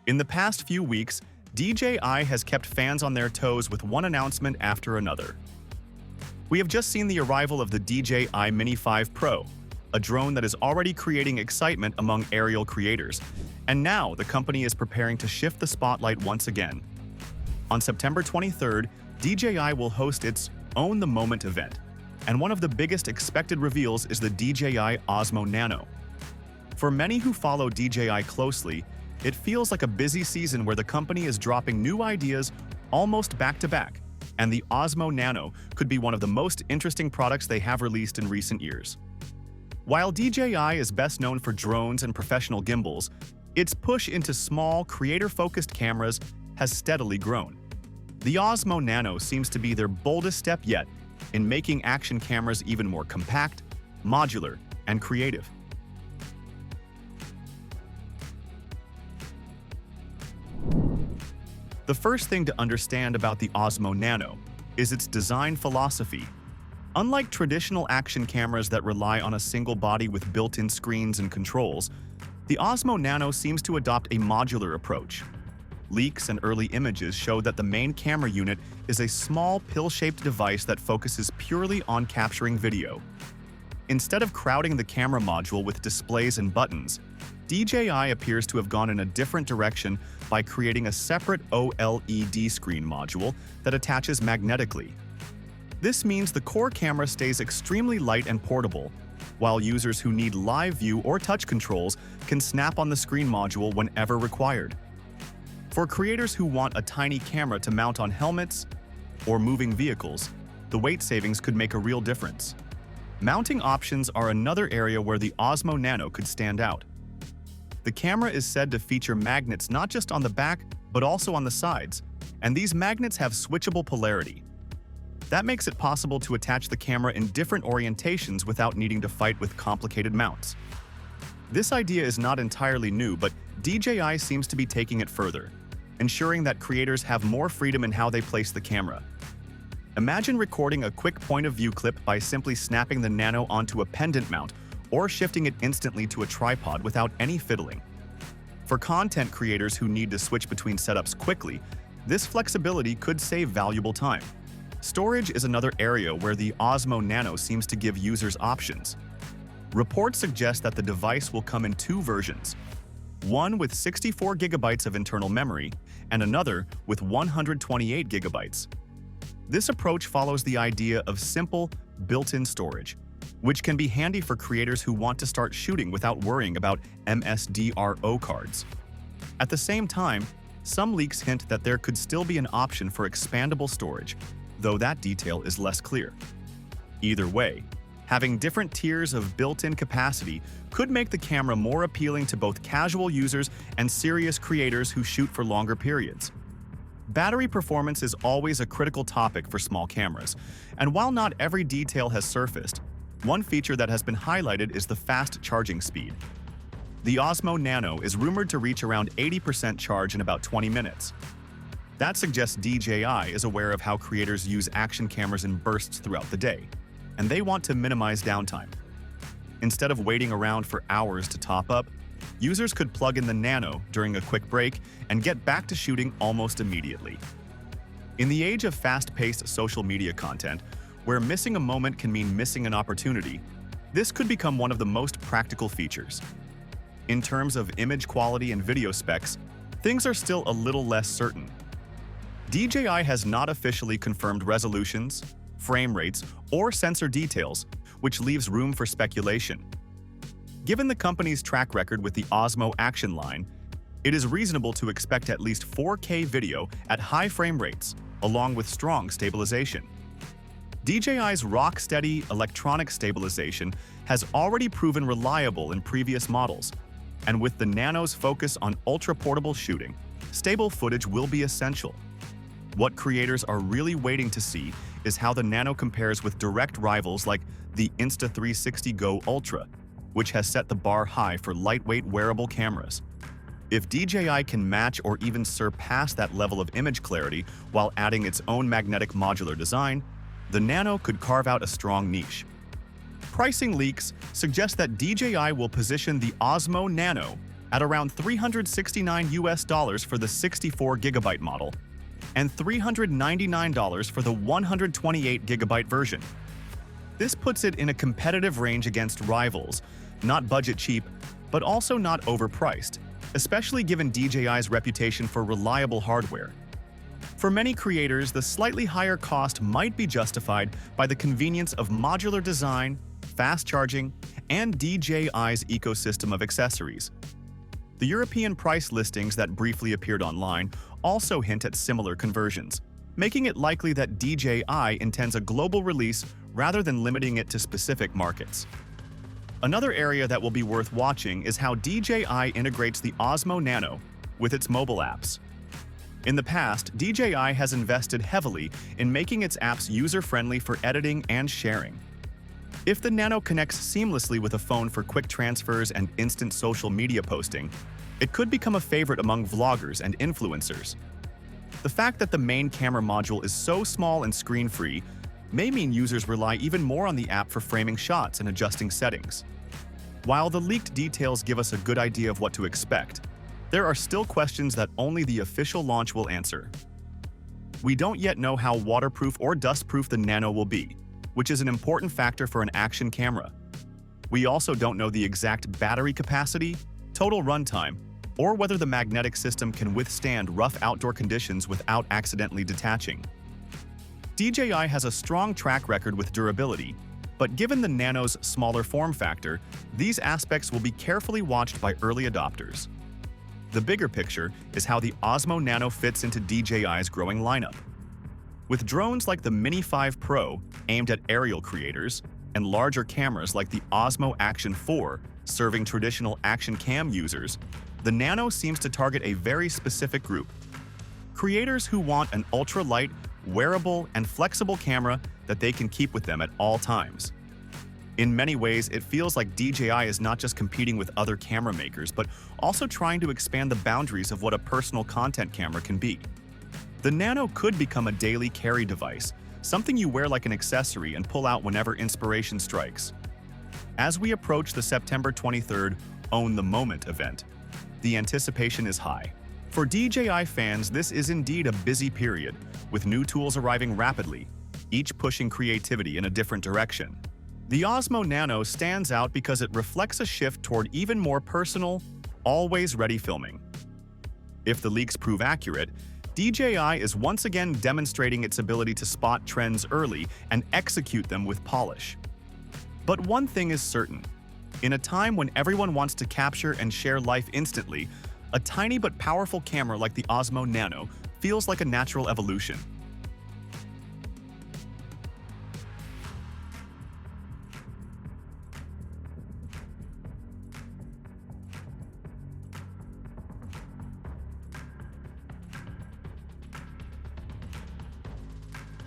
In the past few weeks, DJI has kept fans on their toes with one announcement after another. We have just seen the arrival of the DJI Mini 5 Pro, a drone that is already creating excitement among aerial creators, and now the company is preparing to shift the spotlight once again. On September 23rd, DJI will host its Own the Moment event, and one of the biggest expected reveals is the DJI Osmo Nano. For many who follow DJI closely, it feels like a busy season where the company is dropping new ideas almost back-to-back, and the Osmo Nano could be one of the most interesting products they have released in recent years. While DJI is best known for drones and professional gimbals, its push into small, creator-focused cameras has steadily grown. The Osmo Nano seems to be their boldest step yet in making action cameras even more compact, modular, and creative. The first thing to understand about the Osmo Nano is its design philosophy. Unlike traditional action cameras that rely on a single body with built-in screens and controls, the Osmo Nano seems to adopt a modular approach. Leaks and early images show that the main camera unit is a small pill-shaped device that focuses purely on capturing video. Instead of crowding the camera module with displays and buttons, DJI appears to have gone in a different direction by creating a separate OLED screen module that attaches magnetically. This means the core camera stays extremely light and portable, while users who need live view or touch controls can snap on the screen module whenever required. For creators who want a tiny camera to mount on helmets or moving vehicles, the weight savings could make a real difference. Mounting options are another area where the Osmo Nano could stand out. The camera is said to feature magnets not just on the back, but also on the sides, and these magnets have switchable polarity. That makes it possible to attach the camera in different orientations without needing to fight with complicated mounts. This idea is not entirely new, but DJI seems to be taking it further, ensuring that creators have more freedom in how they place the camera. Imagine recording a quick point-of-view clip by simply snapping the Nano onto a pendant mount or shifting it instantly to a tripod without any fiddling. For content creators who need to switch between setups quickly, this flexibility could save valuable time. Storage is another area where the Osmo Nano seems to give users options. Reports suggest that the device will come in two versions, one with 64 GB of internal memory and another with 128 GB. This approach follows the idea of simple, built-in storage, which can be handy for creators who want to start shooting without worrying about MSDRO cards. At the same time, some leaks hint that there could still be an option for expandable storage, though that detail is less clear. Either way, having different tiers of built-in capacity could make the camera more appealing to both casual users and serious creators who shoot for longer periods. Battery performance is always a critical topic for small cameras, and while not every detail has surfaced, one feature that has been highlighted is the fast charging speed. The Osmo Nano is rumored to reach around 80% charge in about 20 minutes. That suggests DJI is aware of how creators use action cameras in bursts throughout the day, and they want to minimize downtime. Instead of waiting around for hours to top up, users could plug in the Nano during a quick break and get back to shooting almost immediately. In the age of fast-paced social media content, where missing a moment can mean missing an opportunity, this could become one of the most practical features. In terms of image quality and video specs, things are still a little less certain. DJI has not officially confirmed resolutions, frame rates, or sensor details, which leaves room for speculation. Given the company's track record with the Osmo Action line, it is reasonable to expect at least 4K video at high frame rates, along with strong stabilization. DJI's rock-steady electronic stabilization has already proven reliable in previous models, and with the Nano's focus on ultra-portable shooting, stable footage will be essential. What creators are really waiting to see is how the Nano compares with direct rivals like the Insta360 Go Ultra, which has set the bar high for lightweight wearable cameras. If DJI can match or even surpass that level of image clarity while adding its own magnetic modular design, the Nano could carve out a strong niche. Pricing leaks suggest that DJI will position the Osmo Nano at around $369 for the 64GB model and $399 for the 128GB version. This puts it in a competitive range against rivals, not budget cheap, but also not overpriced, especially given DJI's reputation for reliable hardware. For many creators, the slightly higher cost might be justified by the convenience of modular design, fast charging, and DJI's ecosystem of accessories. The European price listings that briefly appeared online also hint at similar conversions, making it likely that DJI intends a global release rather than limiting it to specific markets. Another area that will be worth watching is how DJI integrates the Osmo Nano with its mobile apps. In the past, DJI has invested heavily in making its apps user-friendly for editing and sharing. If the Nano connects seamlessly with a phone for quick transfers and instant social media posting, it could become a favorite among vloggers and influencers. The fact that the main camera module is so small and screen-free may mean users rely even more on the app for framing shots and adjusting settings. While the leaked details give us a good idea of what to expect, there are still questions that only the official launch will answer. We don't yet know how waterproof or dustproof the Nano will be, which is an important factor for an action camera. We also don't know the exact battery capacity, total runtime, or whether the magnetic system can withstand rough outdoor conditions without accidentally detaching. DJI has a strong track record with durability, but given the Nano's smaller form factor, these aspects will be carefully watched by early adopters. The bigger picture is how the Osmo Nano fits into DJI's growing lineup. With drones like the Mini 5 Pro aimed at aerial creators, and larger cameras like the Osmo Action 4 serving traditional action cam users, the Nano seems to target a very specific group: creators who want an ultra-light, wearable, and flexible camera that they can keep with them at all times. In many ways, it feels like DJI is not just competing with other camera makers, but also trying to expand the boundaries of what a personal content camera can be. The Nano could become a daily carry device, something you wear like an accessory and pull out whenever inspiration strikes. As we approach the September 23rd Own the Moment event, the anticipation is high. For DJI fans, this is indeed a busy period, with new tools arriving rapidly, each pushing creativity in a different direction. The Osmo Nano stands out because it reflects a shift toward even more personal, always-ready filming. If the leaks prove accurate, DJI is once again demonstrating its ability to spot trends early and execute them with polish. But one thing is certain: in a time when everyone wants to capture and share life instantly, a tiny but powerful camera like the Osmo Nano feels like a natural evolution.